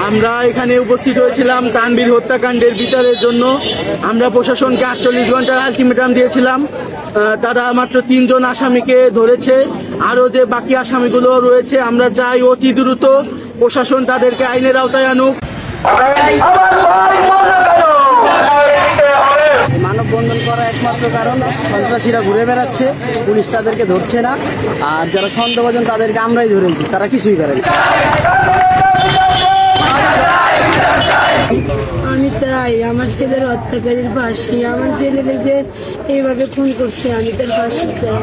আমরা এখানে উপস্থিত হয়েছিলাম তানভীর হত্যাকাণ্ডের বিচারের জন্য। আমরা প্রশাসনকে 48 ঘন্টার আলটিমেটাম দিয়েছিলাম। তারা মাত্র 3 জন আসামিকে ধরেছে, আরো যে বাকি আসামিগুলো রয়েছে আমরা চাই অতি দ্রুত প্রশাসন তাদেরকে আইনের আওতায় আনুক। মানববন্ধন করা একমাত্র কারণ সন্ত্রাসীরা ঘুরে বেড়াচ্ছে, পুলিশ তাদেরকে ধরছে না, আর যারা সন্দেহভাজন তাদেরকে আমরাই ধরেছি, তারা কিছুই করে না। আমি চাই আমার ছেলের হত্যাকারীর ফাঁসি, আমার ছেলেকে যে এইভাবে খুন করছে আমি তার ফাঁসি চাই।